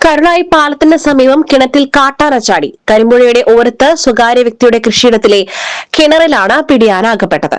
കരുളായി പാലത്തിന് സമീപം കിണറ്റിൽ കാട്ടാന ചാടി. കരിമ്പുഴയുടെ ഓരത്ത് സ്വകാര്യ വ്യക്തിയുടെ കൃഷിയിടത്തിലെ കിണറിലാണ് പിടിയാന അകപ്പെട്ടത്.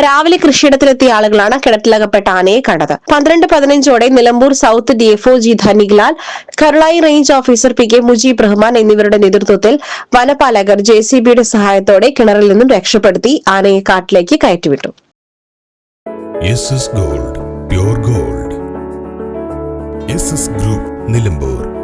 രാവിലെ കൃഷിയിടത്തിലെത്തിയ ആളുകളാണ് കിണറ്റിലകപ്പെട്ട ആനയെ കണ്ടത്. 12:15ഓടെ Nilambur south DFOG Dhanikalal, Karulai range officer PK Mujeeb Rahman എന്നിവരുടെ നേതൃത്വത്തിൽ വനപാലകർ JCBയുടെ സഹായത്തോടെ കിണറിൽ നിന്നും രക്ഷപ്പെടുത്തി ആനയെ കാട്ടിലേക്ക് കയറ്റിവിട്ടു. Gold, pure gold. Group Nilambur.